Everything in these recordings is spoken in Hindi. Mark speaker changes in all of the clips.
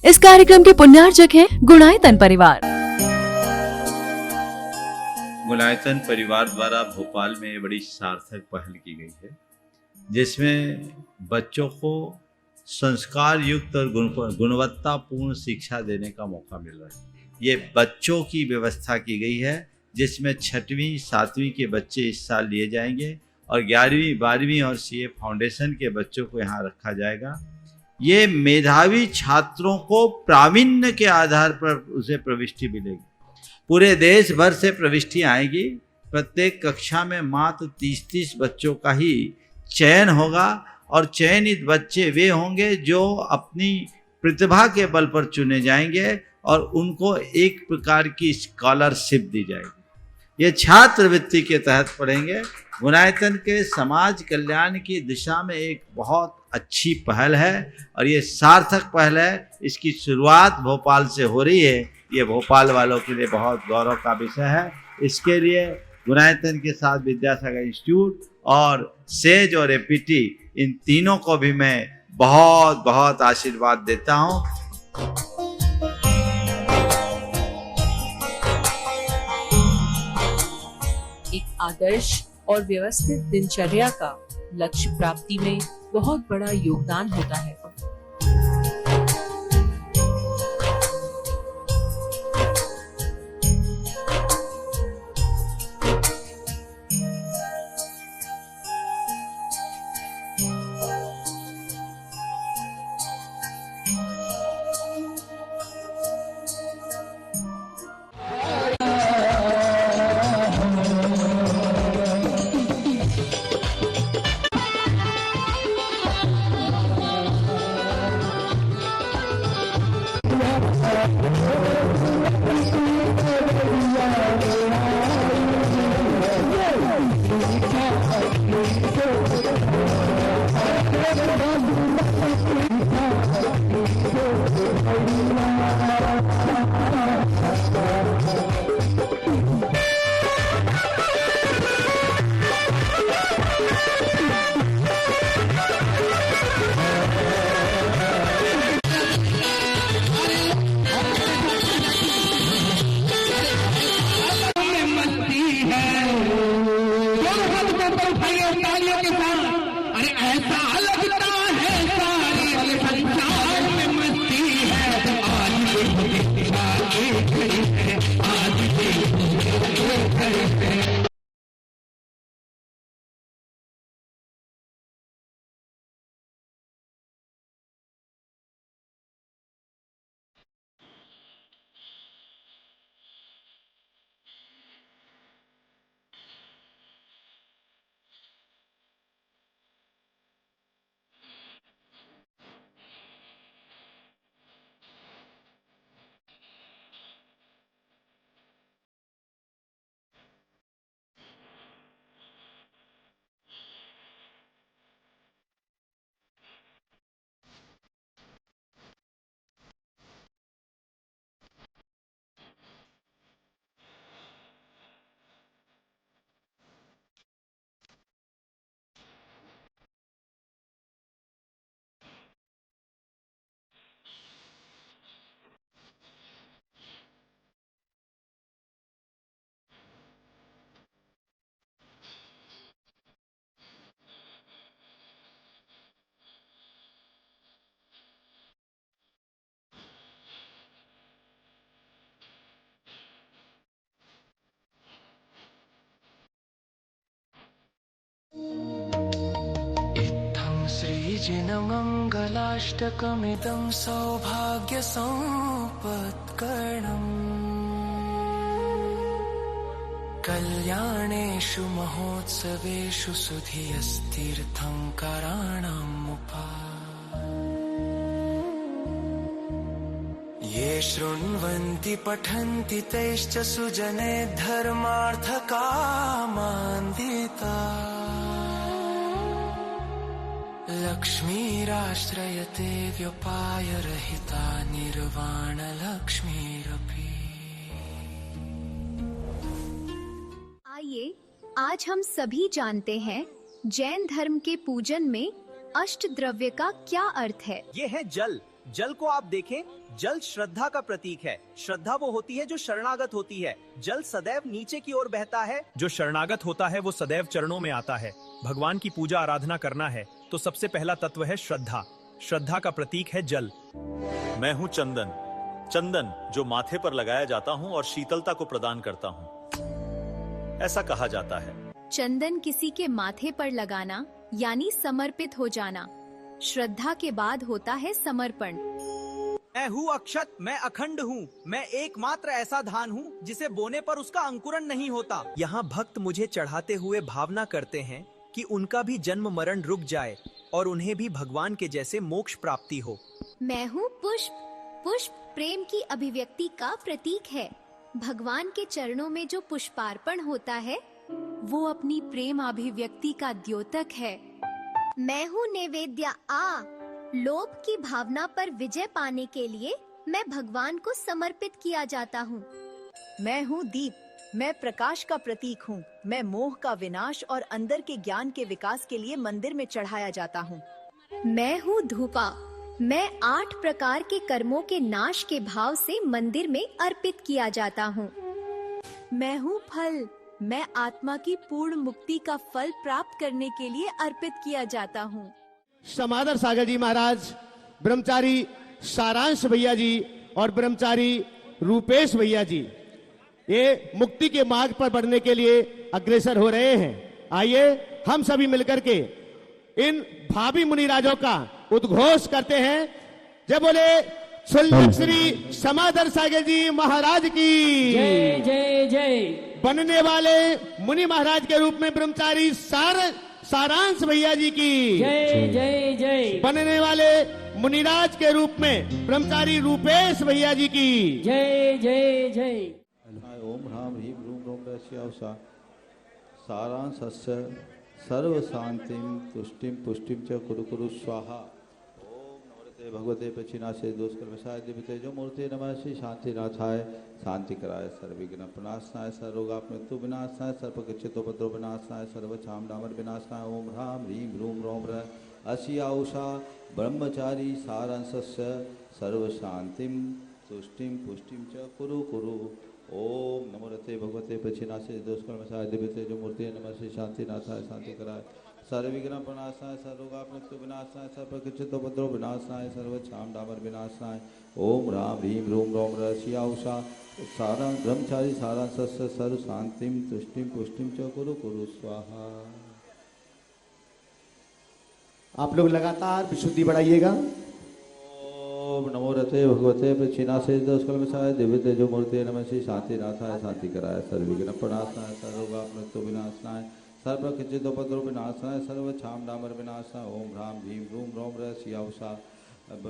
Speaker 1: इस कार्यक्रम के पुण्यार्चक हैं गुणायतन परिवार।
Speaker 2: गुणायतन परिवार द्वारा भोपाल में बड़ी सार्थक पहल की गई है, जिसमें बच्चों को संस्कार युक्त और गुणवत्तापूर्ण शिक्षा देने का मौका मिल रहा है। ये बच्चों की व्यवस्था की गई है, जिसमें 6वीं 7वीं के बच्चे इस साल लिए जाएंगे और 11वीं 12वीं और सीए फाउंडेशन के बच्चों को यहाँ रखा जाएगा। ये मेधावी छात्रों को प्रावीण्य के आधार पर उसे प्रविष्टि मिलेगी। पूरे देश भर से प्रविष्टि आएगी। प्रत्येक कक्षा में मात्र 30-30 बच्चों का ही चयन होगा और चयनित बच्चे वे होंगे जो अपनी प्रतिभा के बल पर चुने जाएंगे और उनको एक प्रकार की स्कॉलरशिप दी जाएगी। ये छात्रवृत्ति के तहत पढ़ेंगे। गुणायतन के समाज कल्याण की दिशा में एक बहुत अच्छी पहल है और ये सार्थक पहल है। इसकी शुरुआत भोपाल से हो रही है। ये भोपाल वालों के लिए बहुत गौरव का विषय है। इसके लिए गुणायतन के साथ विद्यासागर इंस्टीट्यूट और सेज और एपीटी, इन तीनों को भी मैं बहुत बहुत आशीर्वाद देता हूँ।
Speaker 3: एक आदर्श और व्यवस्थित दिनचर्या का लक्ष्य प्राप्ति में बहुत बड़ा योगदान होता है।
Speaker 4: श्रीजिनमङ्गलाष्टकमिदं सौभाग्यसम्पत्कर्णम् कल्याणेषु महोत्सवेषु सुधियस्तीर्थङ्कराणामुपा ये शृण्वन्ति पठन्ति तैश्च सुजने धर्मार्थकामान्विता लक्ष्मीराश्रयते व्यपायरहिता निर्वाणलक्ष्मीरपि।
Speaker 5: आइए आज हम सभी जानते हैं जैन धर्म के पूजन में अष्ट द्रव्य का क्या अर्थ है।
Speaker 6: ये है जल। जल को आप देखें, जल श्रद्धा का प्रतीक है। श्रद्धा वो होती है जो शरणागत होती है। जल सदैव नीचे की ओर बहता है।
Speaker 7: जो शरणागत होता है वो सदैव चरणों में आता है। भगवान की पूजा आराधना करना है तो सबसे पहला तत्व है श्रद्धा। श्रद्धा का प्रतीक है जल।
Speaker 8: मैं हूँ चंदन। चंदन जो माथे पर लगाया जाता हूँ और शीतलता को प्रदान करता हूँ, ऐसा कहा जाता है।
Speaker 5: चंदन किसी के माथे पर लगाना यानी समर्पित हो जाना। श्रद्धा के बाद होता है समर्पण।
Speaker 6: मैं हूँ अक्षत, मैं अखंड हूँ, मैं एकमात्र ऐसा धान हूँ जिसे बोने पर उसका अंकुरन नहीं होता। यहाँ भक्त मुझे चढ़ाते हुए भावना करते हैं कि उनका भी जन्म मरण रुक जाए और उन्हें भी भगवान के जैसे मोक्ष प्राप्ति हो।
Speaker 5: मैं हूँ पुष्प। पुष्प प्रेम की अभिव्यक्ति का प्रतीक है। भगवान के चरणों में जो पुष्पार्पण होता है वो अपनी प्रेम अभिव्यक्ति का द्योतक है। मैं हूँ नैवेद्य। लोभ की भावना पर विजय पाने के लिए मैं भगवान को समर्पित किया जाता हूँ।
Speaker 9: मैं हूँ दीप। मैं प्रकाश का प्रतीक हूँ। मैं मोह का विनाश और अंदर के ज्ञान के विकास के लिए मंदिर में चढ़ाया जाता हूँ।
Speaker 5: मैं हूँ धूपा। मैं 8 प्रकार के कर्मों के नाश के भाव से मंदिर में अर्पित किया जाता हूँ।
Speaker 9: मैं हूँ फल। मैं आत्मा की पूर्ण मुक्ति का फल प्राप्त करने के लिए अर्पित किया जाता हूँ।
Speaker 10: समादर सागर जी महाराज, ब्रह्मचारी सारांश भैया जी और ब्रह्मचारी रूपेश भैया जी ये मुक्ति के मार्ग पर बढ़ने के लिए अग्रसर हो रहे हैं। आइए हम सभी मिलकर के इन भावी मुनिराजों का उद्घोष करते हैं। जय बोले सुल्लभ श्री समादर सागर जी महाराज की
Speaker 11: जय जय जय।
Speaker 10: बनने वाले मुनि महाराज के रूप में ब्रह्मचारी सारांश भैया जी की
Speaker 11: जय जय जय।
Speaker 10: बनने वाले मुनिराज के रूप में ब्रह्मचारी रूपेश भैया जी की
Speaker 11: जय जय जय।
Speaker 2: ओम ह्रां ह्रीं ह्रूं ह्रौं रस्यावसा सारांशस्य सर्व शांतिं तुष्टिं पुष्टिं च कुरु कुरु स्वाहा। ओम नमस्ते भगवते पश्चिनाशे दोषकर्मशाय दिव्यतेजो मूर्ते नमः श्री शांतिनाथाय शांति कराय सर्वविघ्न प्रणाशनाय सर्वरोग मृत्यु विनाशनाय सर्वकिच्चितोपद्रव विनाशनाय सर्वछाम डामर विनाशनाय। ओम ह्रां ह्रीं ह्रूं ह्रौं अस्याउषा ब्रह्मचारी सारांशस्य सर्व शांतिं तुष्टिं पुष्टिं च कुरु कुरु। ओम नमोरते भगवते पश्चिनाशे दोषकर्मशाय दिव्यतेजो मूर्ते नमः श्री शांतिनाथाय शांति कराय सर्वविघ्न प्रणाशनाय सर्वरोग मृत्यु विनाशनाय सर्वकिच्चितोपद्रव विनाशनाय सर्वछाम डामर विनाशनाय। ओम ह्रां ह्रीं ह्रूं ह्रौं अस्याउषा सारा ब्रह्मचारी सारांशस्य सर्व शांतिं तुष्टिं पुष्टिं च कुरु कुरु स्वाहा।
Speaker 10: आप लोग लगातार विशुद्धि बढ़ाइएगा।
Speaker 2: ओम नमो रते भगवते पश्चिनाशे दोषकर्मशाय दिव्यतेजो मूर्ते नमः श्री शांतिनाथाय शांति कराय सर्वविघ्न प्रणाशनाय सर्वरोग मृत्यु विनाशनाय सर्वकिच्चितोपद्रव विनाशनाय सर्वछाम डामर विनाशनाय। ओम ह्रां ह्रीं ह्रूं ह्रौं अस्याउषा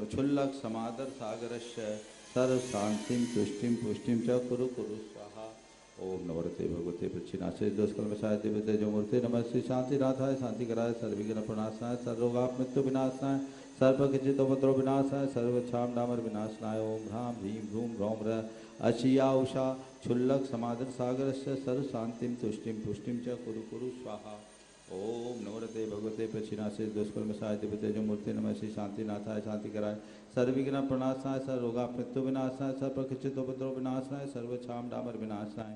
Speaker 2: क्षुल्लक समादर सागरस्य सर्व शांतिं तुष्टिं पुष्टिं च कुरु कुरु स्वाहा। ओम नवरते भगवते पश्चिनाशे दोषकर्मशाय दिव्यतेजो मूर्ते नमः श्री शांतिनाथाय शांति कराय सर्वविघ्न प्रणाशनाय सर्वरोग मृत्यु विनाशनाय सर्वकिच्चितोपद्रव विनाशनाय सर्वछाम डामर विनाशनाय। ओम ह्रां ह्रीं ह्रूं ह्रौं अस्याउषा क्षुल्लक समादर सागरस्य सर्व शांतिं तुष्टिं पुष्टिं च कुरु कुरु स्वाहा। ओम नवरते भगवते पश्चिनाशे दोषकर्मशाय दिव्यतेजो मूर्ते नमः श्री शांतिनाथाय शांति कराय सर्वविघ्न प्रणाशनाय सर्वरोग मृत्यु विनाशनाय सर्वकिच्चितोपद्रव विनाशनाय सर्वछाम डामर विनाशनाय।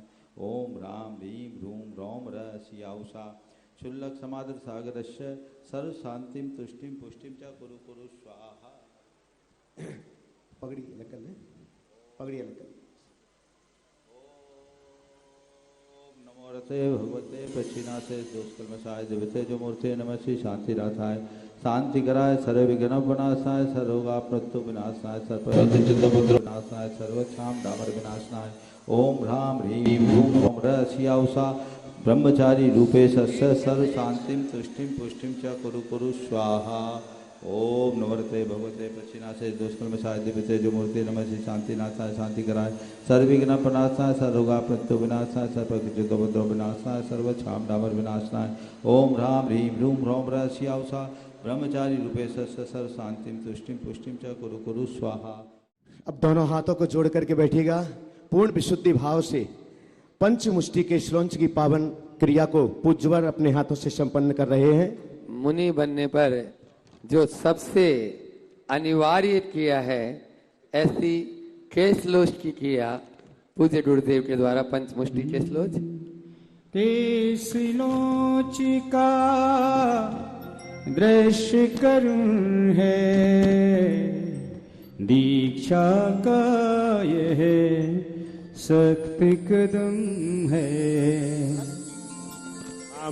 Speaker 2: ओम ह्रां ह्रीं ह्रूं ह्रौं अस्याउषा क्षुल्लक समादर सागरस्य सर्व शांतिं तुष्टिं पुष्टिं च कुरु कुरु स्वाहा।
Speaker 10: पगड़ी अलग कर ले, पगड़ी अलग कर।
Speaker 2: नमोरते भगवते पश्चिनाशे दोषकर्मशाय दिव्यतेजो मूर्ते नमः श्री शांतिनाथाय शांति कराय सर्वविघ्न विनाशनाय सर्वरोग मृत्यु विनाशनाय सर्वकिच्चितोपद्रव विनाशनाय सर्वछाम डामर विनाशनाय। ओम ह्रां ह्रीं ह्रूं ह्रौं अस्याउषा ब्रह्मचारी रूपेशस्य सर्व शांतिं तुष्टिं पुष्टिं च कुरु कुरु स्वाहा। ओम नवरते भगवते पश्चिनाशे दोषकर्मशाय दिव्यतेजो मूर्ते नमः श्री शांतिनाथाय शांति कराय सर्वविघ्न प्रणाशनाय सर्वरोग मृत्यु विनाशनाय सर्वकिच्चितोपद्रव विनाशनाय सर्वछाम डामर विनाशनाय। ओम ह्रां ह्रीं ह्रूं ह्रौं अस्याउषा ब्रह्मचारी रूपेश सर्व शांतिम तुष्टिम पुष्टिम च कुरु कुरु स्वाहा।
Speaker 10: अब दोनों हाथों को जोड़ करके बैठिएगा। पूर्ण विशुद्धि भाव से पंचमुष्टि के श्लोंच की पावन क्रिया को पूज्यवर अपने हाथों से संपन्न कर रहे हैं।
Speaker 12: मुनि बनने पर जो सबसे अनिवार्य क्रिया है, ऐसी केशलोच की क्रिया पूज्य गुरुदेव के द्वारा पंचमुष्टि केशलोच।
Speaker 11: केशलोच का दृश्य करूं है, दीक्षा का यह सख्त कदम है।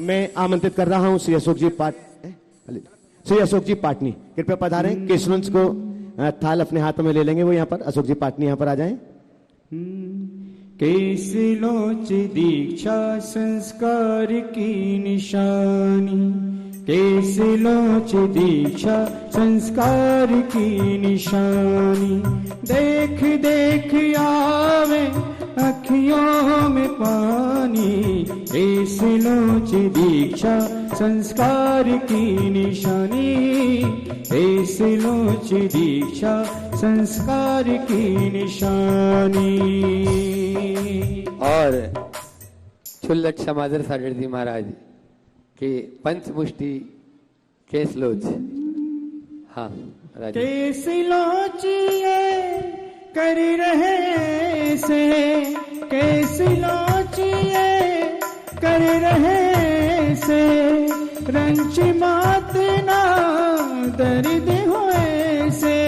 Speaker 10: मैं आमंत्रित कर रहा हूं श्री अशोक जी पाटनी, कृपया पधारें। केशलोच को थाल अपने हाथों में ले लेंगे वो यहाँ पर। अशोक जी पाटनी यहाँ पर आ जाएं।
Speaker 11: केशलोच दीक्षा संस्कार की निशानी, केशलोच दीक्षा संस्कार की निशानी। देख देख आवे अखियों में पानी, केशलोच दीक्षा संस्कार की निशानी, केशलोच दीक्षा संस्कार की निशानी।
Speaker 12: और छुल्लट समादर सागर जी महाराज के पंचमुष्टि केशलोच। हाँ राजा।
Speaker 11: केशलोच ये कर रहे से, केशलोच ये कर रहे से, रंच मात ना दर्द हुए से।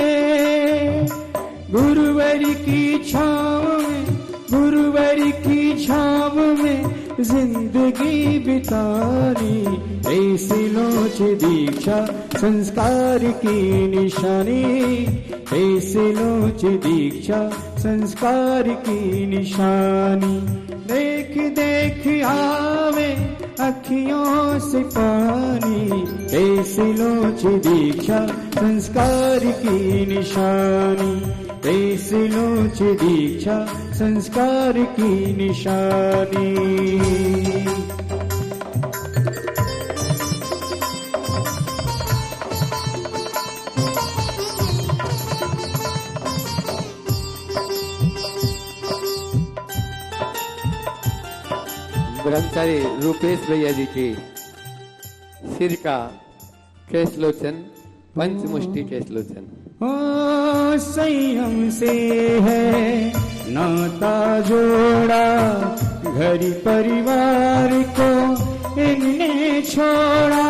Speaker 11: गुरुवर की छाँव में, गुरुवर की छाँव में जिंदगी बितानी, केशलोच दीक्षा संस्कार की निशानी, केशलोच दीक्षा संस्कार की निशानी। देख देख आवे अखियों से पानी, केशलोच दीक्षा संस्कार की निशानी, केशलोच दीक्षा संस्कार की निशानी।
Speaker 12: ब्रह्मचारी रूपेश भैया जी के सिर का केशलोचन, पंचमुष्टि केशलोचन।
Speaker 11: ओ संयम से है नाता जोड़ा, घर परिवार को इनने छोड़ा।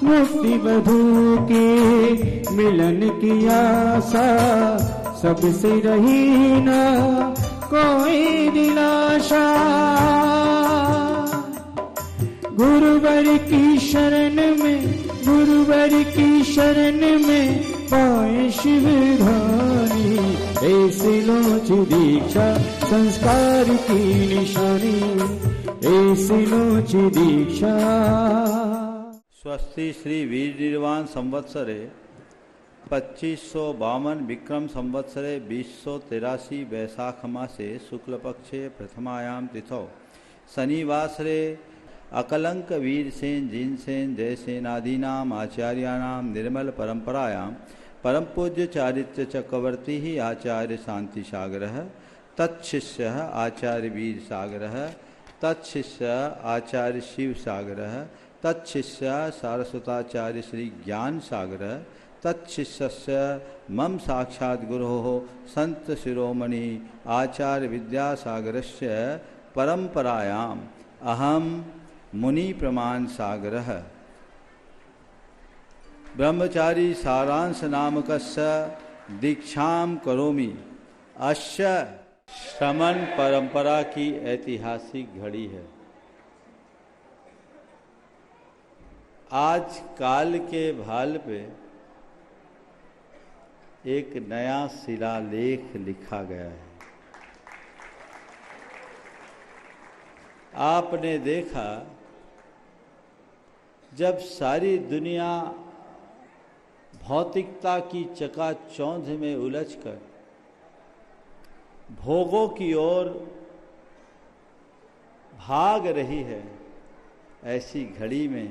Speaker 11: मुक्ति बधू के मिलन की आशा, सबसे रही ना कोई दिलाशा। गुरुवर की शरण में, गुरुवर की शरण में पाए शिव धानी, केशलोच दीक्षा संस्कार की निशानी, केशलोच दीक्षा।
Speaker 2: स्वस्ति श्री वीर निर्वाण संवत्सरे 2552 विक्रम संवत्सरे 2083 वैशाख मासे शुक्ल पक्षे प्रथमायाम तिथौ शनिवासरे अकलंक वीरसेन जिनसेन जयसेनादीनाम आचार्याणाम निर्मल परंपरायां परम पूज्य चारित्र चक्रवर्ती ही आचार्य शांति सागर, तत्शिष्य आचार्य वीर सागर, तत्शिष्य आचार्य शिव सागर, तत्शिष्य सारस्वताचार्य श्री ज्ञान सागर, तत्शिष्य मम साक्षात् गुरोः संत शिरोमणि आचार्य विद्यासागरस्य परंपरायाम् अहम मुनि प्रमाण सागरः ब्रह्मचारी सारांश नामकस्य दीक्षाम करोमि। अस्य श्रमण परंपरा की ऐतिहासिक घड़ी है। आज काल के भाल पे एक नया शिलालेख लिखा गया है। आपने देखा जब सारी दुनिया भौतिकता की चकाचौंध में उलझकर भोगों की ओर भाग रही है, ऐसी घड़ी में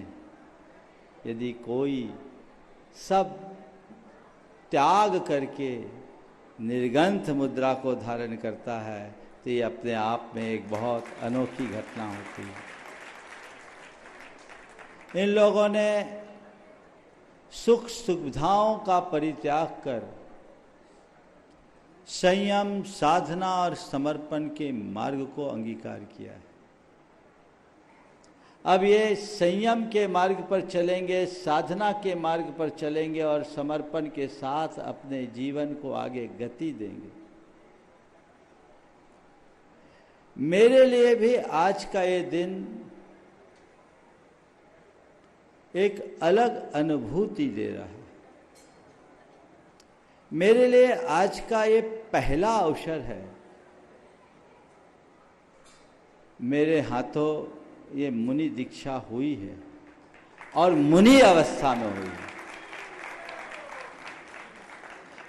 Speaker 2: यदि कोई सब त्याग करके निर्गंथ मुद्रा को धारण करता है, तो ये अपने आप में एक बहुत अनोखी घटना होती है। इन लोगों ने सुख सुविधाओं का परित्याग कर संयम, साधना और समर्पण के मार्ग को अंगीकार किया है। अब ये संयम के मार्ग पर चलेंगे, साधना के मार्ग पर चलेंगे और समर्पण के साथ अपने जीवन को आगे गति देंगे। मेरे लिए भी आज का ये दिन एक अलग अनुभूति दे रहा है। मेरे लिए आज का ये पहला अवसर है। मेरे हाथों ये मुनि दीक्षा हुई है और मुनि अवस्था में हुई है।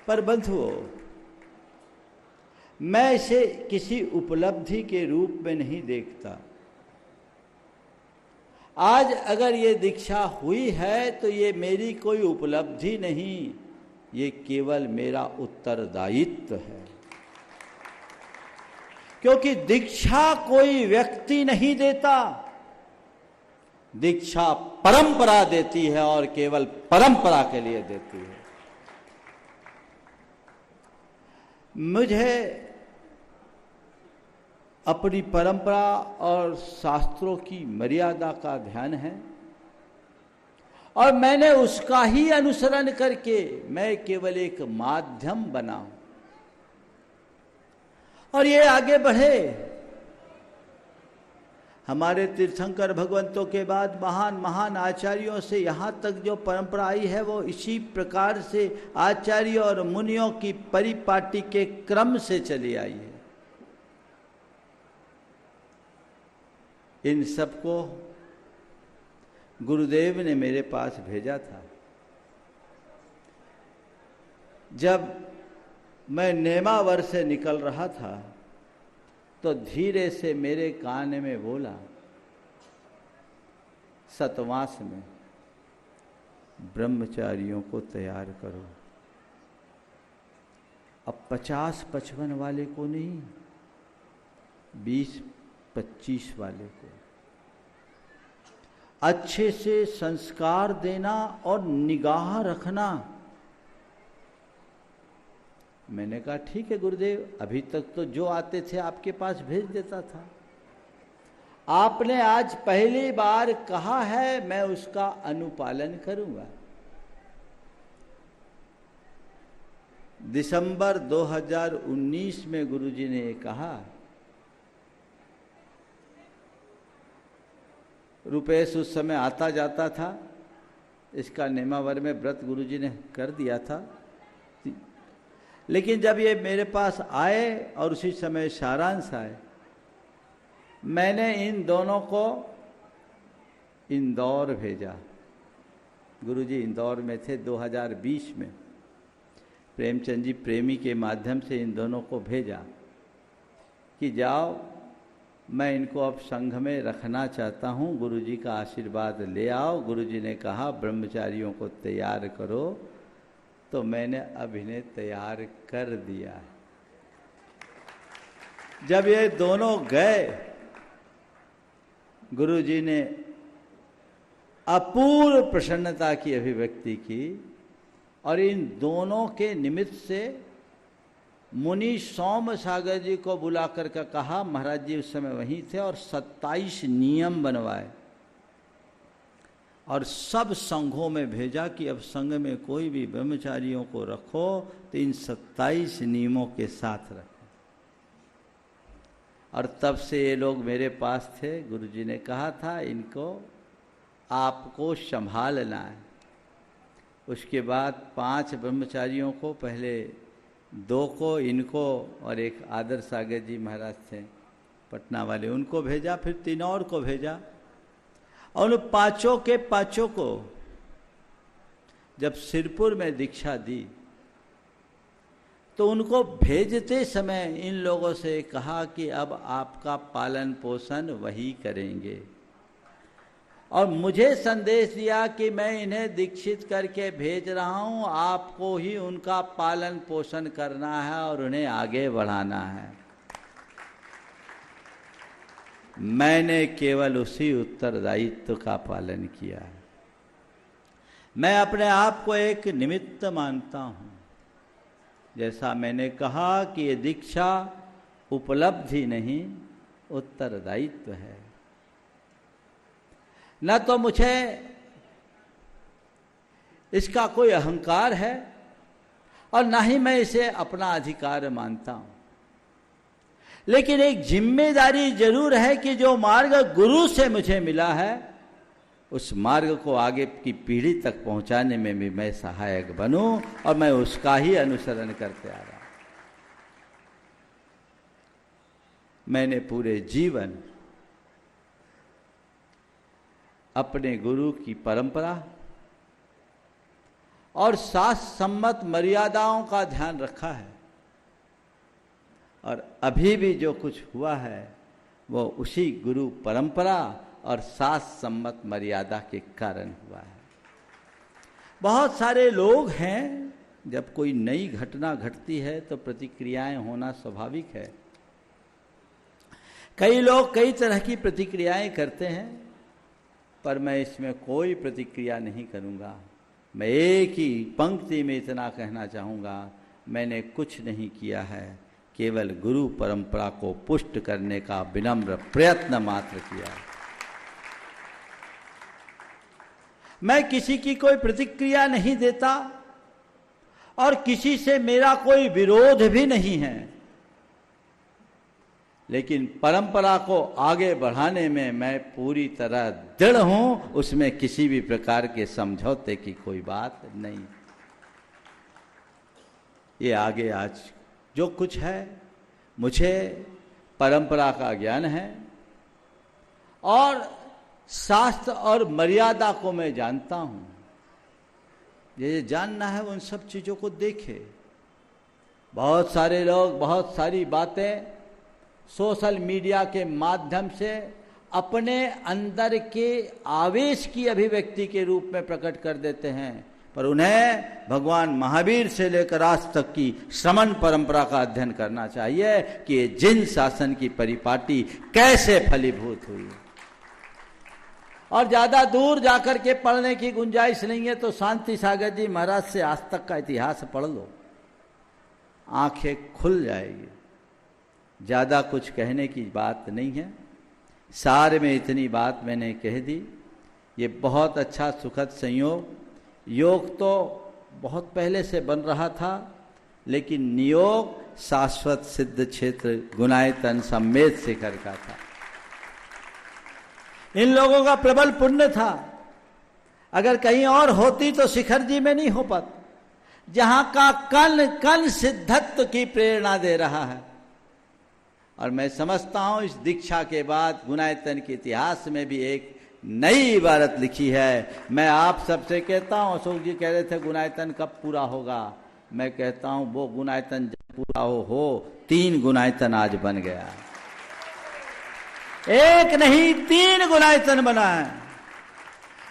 Speaker 2: पर बंधुओं, मैं इसे किसी उपलब्धि के रूप में नहीं देखता। आज अगर ये दीक्षा हुई है तो ये मेरी कोई उपलब्धि नहीं, ये केवल मेरा उत्तरदायित्व है। क्योंकि दीक्षा कोई व्यक्ति नहीं देता, दीक्षा परंपरा देती है और केवल परंपरा के लिए देती है। मुझे अपनी परंपरा और शास्त्रों की मर्यादा का ध्यान है और मैंने उसका ही अनुसरण करके मैं केवल एक माध्यम बना हूं और ये आगे बढ़े। हमारे तीर्थंकर भगवंतों के बाद महान महान आचार्यों से यहाँ तक जो परंपरा आई है वो इसी प्रकार से आचार्य और मुनियों की परिपाटी के क्रम से चली आई है। इन सबको गुरुदेव ने मेरे पास भेजा था। जब मैं नेमावर से निकल रहा था तो धीरे से मेरे कान में बोला, सतवास में ब्रह्मचारियों को तैयार करो। अब 50-55 वाले को नहीं, 20-25 वाले को अच्छे से संस्कार देना और निगाह रखना। मैंने कहा ठीक है गुरुदेव, अभी तक तो जो आते थे आपके पास भेज देता था। आपने आज पहली बार कहा है, मैं उसका अनुपालन करूंगा। दिसंबर 2019 में गुरुजी ने कहा, रुपेश उस समय आता जाता था, इसका नेमावर में व्रत गुरुजी ने कर दिया था। लेकिन जब ये मेरे पास आए और उसी समय सारांश आए, मैंने इन दोनों को इंदौर भेजा। गुरुजी इंदौर में थे 2020 में। प्रेमचंद जी प्रेमी के माध्यम से इन दोनों को भेजा कि जाओ, मैं इनको अब संघ में रखना चाहता हूँ, गुरुजी का आशीर्वाद ले आओ। गुरुजी ने कहा ब्रह्मचारियों को तैयार करो, तो मैंने अब इन्हें तैयार कर दिया है। जब ये दोनों गए, गुरुजी ने अपूर्व प्रसन्नता की अभिव्यक्ति की और इन दोनों के निमित्त से मुनि सोम सागर जी को बुलाकर के कहा, महाराज जी उस समय वहीं थे, और 27 नियम बनवाए और सब संघों में भेजा कि अब संघ में कोई भी ब्रह्मचारियों को रखो तो इन 27 नियमों के साथ रखो। और तब से ये लोग मेरे पास थे। गुरुजी ने कहा था इनको आपको संभालना है। उसके बाद 5 ब्रह्मचारियों को, पहले 2 को, इनको और एक आदर सागर जी महाराज थे पटना वाले, उनको भेजा। फिर 3 और को भेजा और उन 5 के 5 को जब सिरपुर में दीक्षा दी तो उनको भेजते समय इन लोगों से कहा कि अब आपका पालन पोषण वही करेंगे। और मुझे संदेश दिया कि मैं इन्हें दीक्षित करके भेज रहा हूं, आपको ही उनका पालन पोषण करना है और उन्हें आगे बढ़ाना है। मैंने केवल उसी उत्तरदायित्व का पालन किया है। मैं अपने आप को एक निमित्त मानता हूं। जैसा मैंने कहा कि ये दीक्षा उपलब्धि नहीं, उत्तरदायित्व है। न तो मुझे इसका कोई अहंकार है और न ही मैं इसे अपना अधिकार मानता हूं, लेकिन एक जिम्मेदारी जरूर है कि जो मार्ग गुरु से मुझे मिला है उस मार्ग को आगे की पीढ़ी तक पहुंचाने में भी मैं सहायक बनूं और मैं उसका ही अनुसरण करते आ रहा हूं। मैंने पूरे जीवन अपने गुरु की परंपरा और शास्त्र सम्मत मर्यादाओं का ध्यान रखा है और अभी भी जो कुछ हुआ है वो उसी गुरु परंपरा और शास्त्र सम्मत मर्यादा के कारण हुआ है। बहुत सारे लोग हैं, जब कोई नई घटना घटती है तो प्रतिक्रियाएं होना स्वाभाविक है। कई लोग कई तरह की प्रतिक्रियाएं करते हैं, पर मैं इसमें कोई प्रतिक्रिया नहीं करूंगा। मैं एक ही पंक्ति में इतना कहना चाहूंगा, मैंने कुछ नहीं किया है, केवल गुरु परंपरा को पुष्ट करने का विनम्र प्रयत्न मात्र किया है। मैं किसी की कोई प्रतिक्रिया नहीं देता और किसी से मेरा कोई विरोध भी नहीं है, लेकिन परंपरा को आगे बढ़ाने में मैं पूरी तरह दृढ़ हूं, उसमें किसी भी प्रकार के समझौते की कोई बात नहीं। ये आगे आज जो कुछ है, मुझे परंपरा का ज्ञान है और शास्त्र और मर्यादा को मैं जानता हूं। ये जानना है उन सब चीजों को देखे। बहुत सारे लोग बहुत सारी बातें सोशल मीडिया के माध्यम से अपने अंदर के आवेश की अभिव्यक्ति के रूप में प्रकट कर देते हैं, पर उन्हें भगवान महावीर से लेकर आज तक की श्रमण परंपरा का अध्ययन करना चाहिए कि ये जिन शासन की परिपाटी कैसे फलीभूत हुई। और ज्यादा दूर जाकर के पढ़ने की गुंजाइश नहीं है तो शांति सागर जी महाराज से आज तक का इतिहास पढ़ लो, आंखें खुल जाएगी। ज्यादा कुछ कहने की बात नहीं है, सार में इतनी बात मैंने कह दी। ये बहुत अच्छा सुखद संयोग, योग तो बहुत पहले से बन रहा था, लेकिन नियोग शाश्वत सिद्ध क्षेत्र गुणायतन सम्मेद शिखर का था। इन लोगों का प्रबल पुण्य था, अगर कहीं और होती तो शिखर जी में नहीं हो पाता, जहां का कण कण सिद्धत्व की प्रेरणा दे रहा है। और मैं समझता हूं इस दीक्षा के बाद गुणायतन के इतिहास में भी एक नई इबारत लिखी है। मैं आप सबसे कहता हूं, अशोक जी कह रहे थे गुणायतन कब पूरा होगा, मैं कहता हूं वो गुणायतन जब पूरा हो 3 गुणायतन आज बन गया, एक नहीं 3 गुणायतन बना है।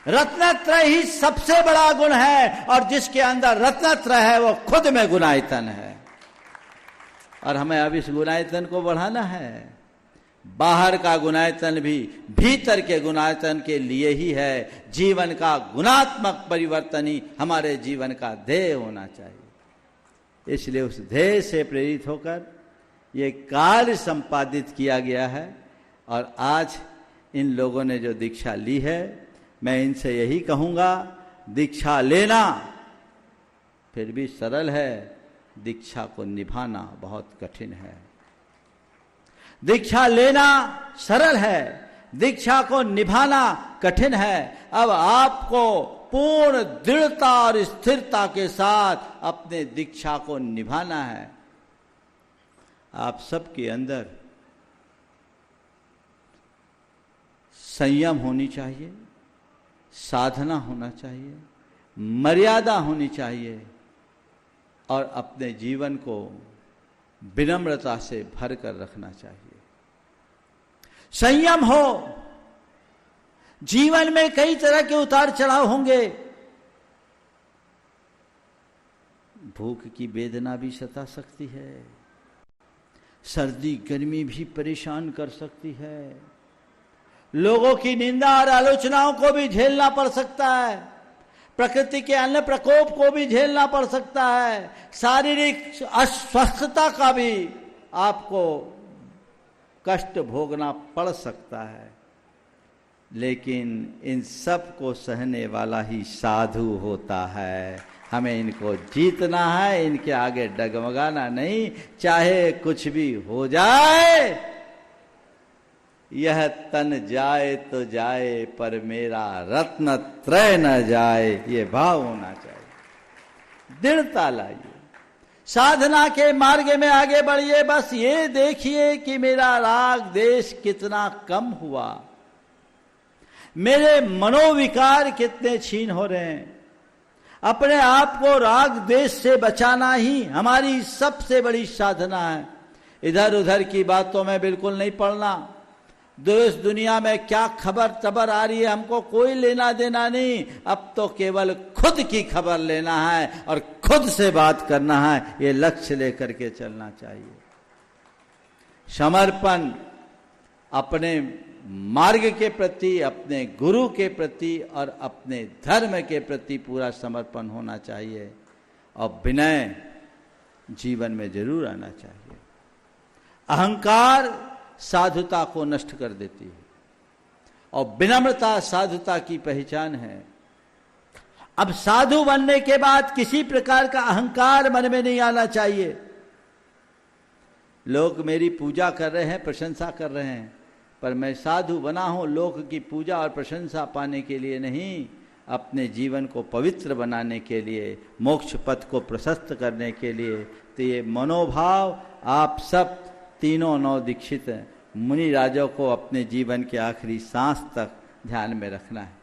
Speaker 2: रत्नत्रय ही सबसे बड़ा गुण है और जिसके अंदर रत्नत्रय है वो खुद में गुणायतन है। और हमें अब इस गुणायतन को बढ़ाना है। बाहर का गुणायतन भी भीतर के गुणायतन के लिए ही है। जीवन का गुणात्मक परिवर्तन ही हमारे जीवन का ध्येय होना चाहिए। इसलिए उस ध्येय से प्रेरित होकर ये कार्य संपादित किया गया है। और आज इन लोगों ने जो दीक्षा ली है, मैं इनसे यही कहूंगा, दीक्षा लेना फिर भी सरल है, दीक्षा को निभाना बहुत कठिन है। दीक्षा लेना सरल है, दीक्षा को निभाना कठिन है। अब आपको पूर्ण दृढ़ता और स्थिरता के साथ अपने दीक्षा को निभाना है। आप सबके अंदर संयम होनी चाहिए, साधना होना चाहिए, मर्यादा होनी चाहिए और अपने जीवन को विनम्रता से भर कर रखना चाहिए। संयम हो,
Speaker 13: जीवन में कई तरह के उतार चढ़ाव होंगे। भूख की वेदना भी सता सकती है, सर्दी गर्मी भी परेशान कर सकती है, लोगों की निंदा और आलोचनाओं को भी झेलना पड़ सकता है, प्रकृति के अन्य प्रकोप को भी झेलना पड़ सकता है, शारीरिक अस्वस्थता का भी आपको कष्ट भोगना पड़ सकता है। लेकिन इन सब को सहने वाला ही साधु होता है। हमें इनको जीतना है, इनके आगे डगमगाना नहीं, चाहे कुछ भी हो जाए। यह तन जाए तो जाए, पर मेरा रत्न त्रय न जाए, ये भाव होना चाहिए। दृढ़ता लाइए, साधना के मार्ग में आगे बढ़िए। बस ये देखिए कि मेरा राग देश कितना कम हुआ, मेरे मनोविकार कितने छीन हो रहे हैं। अपने आप को राग देश से बचाना ही हमारी सबसे बड़ी साधना है। इधर उधर की बातों में बिल्कुल नहीं पड़ना। देश दुनिया में क्या खबर तबर आ रही है हमको कोई लेना देना नहीं। अब तो केवल खुद की खबर लेना है और खुद से बात करना है, ये लक्ष्य लेकर के चलना चाहिए। समर्पण अपने मार्ग के प्रति, अपने गुरु के प्रति और अपने धर्म के प्रति पूरा समर्पण होना चाहिए और विनय जीवन में जरूर आना चाहिए। अहंकार साधुता को नष्ट कर देती है और विनम्रता साधुता की पहचान है। अब साधु बनने के बाद किसी प्रकार का अहंकार मन में नहीं आना चाहिए। लोग मेरी पूजा कर रहे हैं, प्रशंसा कर रहे हैं, पर मैं साधु बना हूं लोक की पूजा और प्रशंसा पाने के लिए नहीं, अपने जीवन को पवित्र बनाने के लिए, मोक्ष पथ को प्रशस्त करने के लिए। तो ये मनोभाव आप सब तीनों नौ दीक्षित मुनि राजों को अपने जीवन के आखिरी सांस तक ध्यान में रखना है।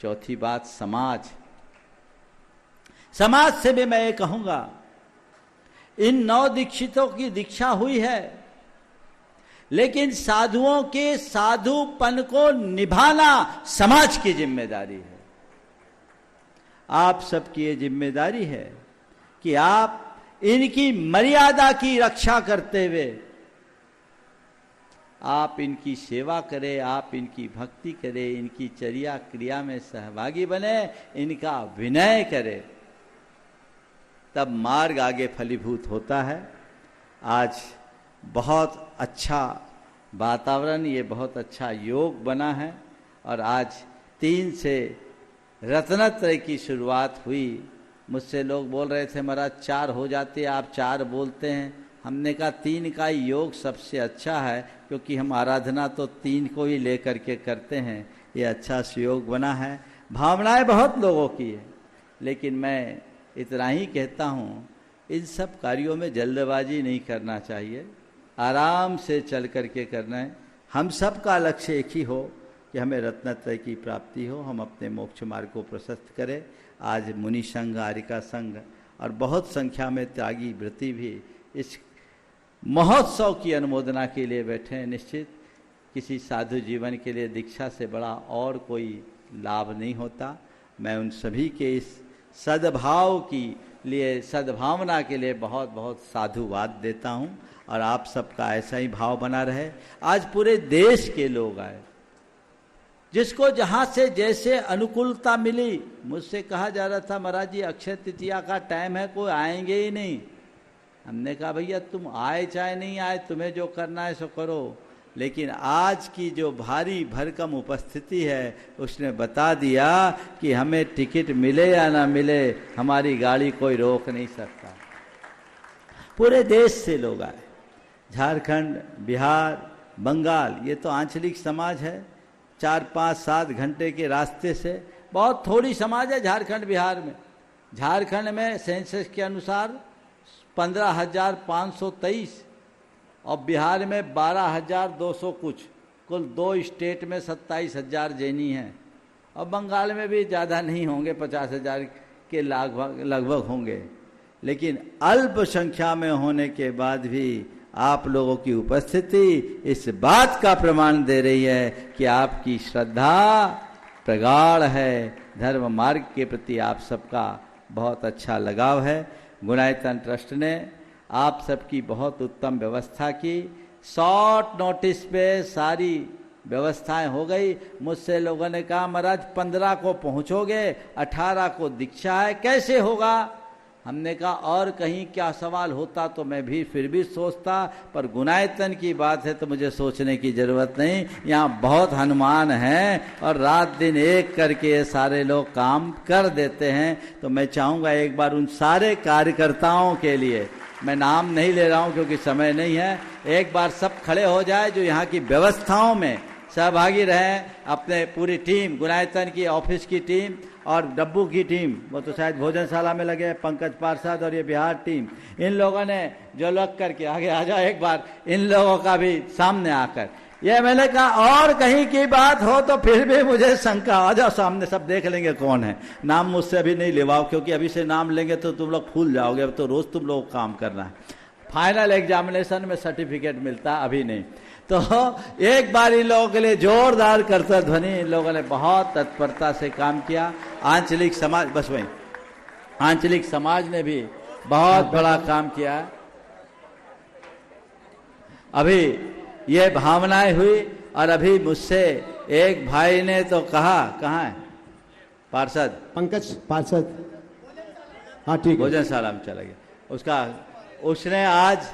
Speaker 13: चौथी बात, समाज। समाज से भी मैं ये कहूंगा, इन नौ दीक्षितों की दीक्षा हुई है, लेकिन साधुओं के साधुपन को निभाना समाज की जिम्मेदारी है। आप सबकी ये जिम्मेदारी है कि आप इनकी मर्यादा की रक्षा करते हुए आप इनकी सेवा करें, आप इनकी भक्ति करें, इनकी चर्या क्रिया में सहभागी बने, इनका विनय करें, तब मार्ग आगे फलीभूत होता है। आज बहुत अच्छा वातावरण, ये बहुत अच्छा योग बना है और आज 3 से रत्नत्रय की शुरुआत हुई। मुझसे लोग बोल रहे थे महाराज 4 हो जाते, आप 4 बोलते हैं। हमने कहा 3 का योग सबसे अच्छा है, क्योंकि हम आराधना तो 3 को ही लेकर के करते हैं। ये अच्छा सुयोग बना है। भावनाएं बहुत लोगों की है, लेकिन मैं इतना ही कहता हूँ, इन सब कार्यों में जल्दबाजी नहीं करना चाहिए, आराम से चल करके करना है। हम सब का लक्ष्य एक ही हो कि हमें रत्नत्रय की प्राप्ति हो, हम अपने मोक्ष मार्ग को प्रशस्त करें। आज मुनि संघ, आरिका संघ और बहुत संख्या में त्यागी व्रती भी इस महोत्सव की अनुमोदना के लिए बैठे हैं। निश्चित किसी साधु जीवन के लिए दीक्षा से बड़ा और कोई लाभ नहीं होता। मैं उन सभी के इस सद्भाव की लिए, सद्भावना के लिए बहुत बहुत साधुवाद देता हूँ और आप सबका ऐसा ही भाव बना रहे। आज पूरे देश के लोग आए, जिसको जहाँ से जैसे अनुकूलता मिली। मुझसे कहा जा रहा था महाराज जी अक्षय तृतीया का टाइम है, कोई आएंगे ही नहीं। हमने कहा भैया तुम आए चाहे नहीं आए, तुम्हें जो करना है सो करो, लेकिन आज की जो भारी भरकम उपस्थिति है उसने बता दिया कि हमें टिकट मिले या ना मिले, हमारी गाड़ी कोई रोक नहीं सकता। पूरे देश से लोग आए, झारखंड, बिहार, बंगाल, ये तो आंचलिक समाज है। 4, 5, 7 घंटे के रास्ते से बहुत थोड़ी समाज है झारखंड बिहार में। झारखंड में सेंसस के अनुसार 15,523 और बिहार में 12,200 कुछ, कुल 2 स्टेट में 27,000 जैनी हैं और बंगाल में भी ज़्यादा नहीं होंगे, 50,000 के लगभग होंगे। लेकिन अल्प संख्या में होने के बाद भी आप लोगों की उपस्थिति इस बात का प्रमाण दे रही है कि आपकी श्रद्धा प्रगाढ़ है, धर्म मार्ग के प्रति आप सबका बहुत अच्छा लगाव है। गुणायतन ट्रस्ट ने आप सबकी बहुत उत्तम व्यवस्था की। शॉर्ट नोटिस पे सारी व्यवस्थाएं हो गई। मुझसे लोगों ने कहा महाराज 15 को पहुंचोगे, 18 को दीक्षा है, कैसे होगा? हमने कहा और कहीं क्या सवाल होता तो मैं भी फिर भी सोचता, पर गुणायतन की बात है तो मुझे सोचने की जरूरत नहीं। यहाँ बहुत हनुमान हैं और रात दिन एक करके ये सारे लोग काम कर देते हैं। तो मैं चाहूँगा एक बार उन सारे कार्यकर्ताओं के लिए, मैं नाम नहीं ले रहा हूँ क्योंकि समय नहीं है, एक बार सब खड़े हो जाए जो यहाँ की व्यवस्थाओं में सहभागी रहे। अपने पूरी टीम, गुणायतन की ऑफिस की टीम और डब्बू की टीम, वो तो शायद भोजनशाला में लगे, पंकज पार्षद और ये बिहार टीम, इन लोगों ने जो लग करके आगे आ जाओ एक बार, इन लोगों का भी सामने आकर। ये मैंने कहा और कहीं की बात हो तो फिर भी मुझे शंका, आ जाओ सामने, सब देख लेंगे कौन है। नाम मुझसे अभी नहीं लेवाओ क्योंकि अभी से नाम लेंगे तो तुम लोग फूल जाओगे। अब तो रोज तुम लोग को काम करना है। फाइनल एग्जामिनेशन में सर्टिफिकेट मिलता, अभी नहीं। तो एक बार इन लोगों के लिए जोरदार करतब ध्वनि। इन लोगों ने बहुत तत्परता से काम किया। आंचलिक समाज, बस वही, आंचलिक समाज ने भी बहुत बड़ा काम किया। अभी ये भावनाएं हुई और अभी मुझसे एक भाई ने तो कहा, कहाँ है पार्षद?
Speaker 10: पंकज पार्षद, हाँ ठीक है,
Speaker 13: भोजनशाला में चला गया। उसने आज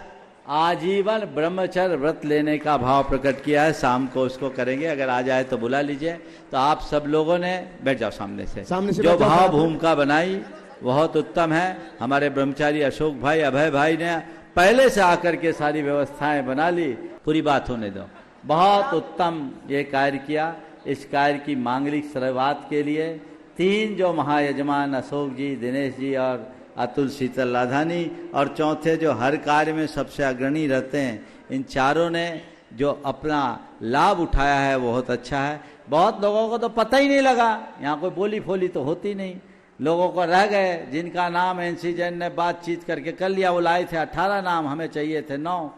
Speaker 13: आजीवन ब्रह्मचर्य व्रत लेने का भाव प्रकट किया है। शाम को उसको करेंगे, अगर आ जाए तो बुला लीजिए। तो आप सब लोगों ने बैठ जाओ सामने से जो भाव भूमिका बनाई बहुत उत्तम है। हमारे ब्रह्मचारी अशोक भाई, अभय भाई ने पहले से आकर के सारी व्यवस्थाएं बना ली। पूरी बात होने दो। बहुत उत्तम ये कार्य किया। इस कार्य की मांगलिक शुरुआत के लिए 3 जो महायजमान, अशोक जी, दिनेश जी और अतुल शीतल लाधानी, और चौथे जो हर कार्य में सबसे अग्रणी रहते हैं, इन चारों ने जो अपना लाभ उठाया है वो बहुत अच्छा है। बहुत लोगों को तो पता ही नहीं लगा, यहाँ कोई बोली फोली तो होती नहीं, लोगों को रह गए। जिनका नाम एनसी जैन ने बातचीत करके कर लिया, वो लाए थे 18 नाम, हमें चाहिए थे 9,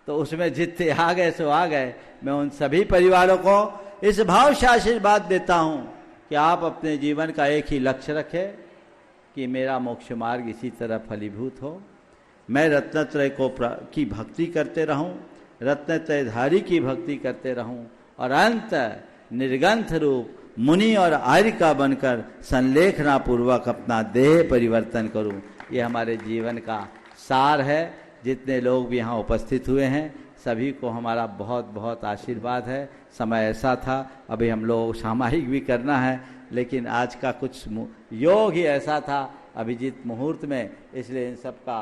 Speaker 13: तो उसमें जितने आ गए सो आ गए। मैं उन सभी परिवारों को इस भाव से आशीर्वाद देता हूँ कि आप अपने जीवन का एक ही लक्ष्य रखें कि मेरा मोक्ष मार्ग इसी तरह फलीभूत हो। मैं रत्नत्रय की भक्ति करते रहूं, रत्नत्रयधारी की भक्ति करते रहूं और अंत निर्गंथ रूप मुनि और आर्य का बनकर संलेखना पूर्वक अपना देह परिवर्तन करूं। ये हमारे जीवन का सार है। जितने लोग भी यहाँ उपस्थित हुए हैं सभी को हमारा बहुत बहुत आशीर्वाद है। समय ऐसा था, अभी हम लोग सामायिक भी करना है, लेकिन आज का कुछ योग ही ऐसा था अभिजीत मुहूर्त में, इसलिए इन सब का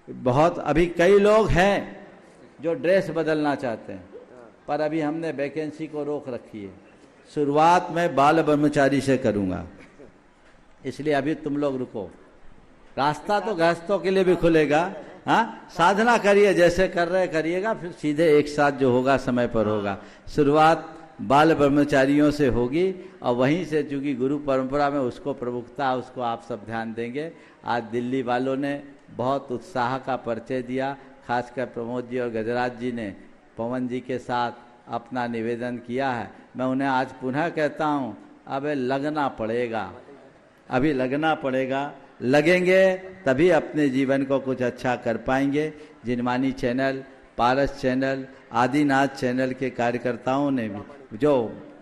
Speaker 13: बहुत। अभी कई लोग हैं जो ड्रेस बदलना चाहते हैं, पर अभी हमने वैकेंसी को रोक रखी है। शुरुआत में बाल ब्रह्मचारी से करूंगा, इसलिए अभी तुम लोग रुको। रास्ता तो गृहस्थों के लिए भी खुलेगा। हाँ, साधना करिए, जैसे कर रहे करिएगा, फिर सीधे एक साथ जो होगा समय पर होगा। शुरुआत बाल ब्रह्मचारियों से होगी और वहीं से, चूंकि गुरु परंपरा में उसको प्रमुखता, उसको आप सब ध्यान देंगे। आज दिल्ली वालों ने बहुत उत्साह का परिचय दिया, खासकर प्रमोद जी और गजराज जी ने पवन जी के साथ अपना निवेदन किया है। मैं उन्हें आज पुनः कहता हूँ, अब लगना पड़ेगा, अभी लगना पड़ेगा। लगेंगे तभी अपने जीवन को कुछ अच्छा कर पाएंगे। जिनमानी चैनल, पारस चैनल, आदिनाथ चैनल के कार्यकर्ताओं ने भी जो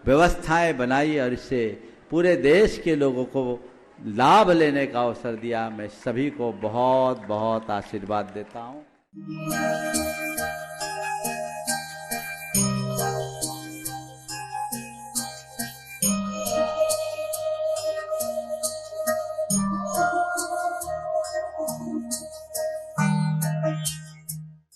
Speaker 13: व्यवस्थाएं बनाई और इससे पूरे देश के लोगों को लाभ लेने का अवसर दिया, मैं सभी को बहुत बहुत आशीर्वाद देता हूँ।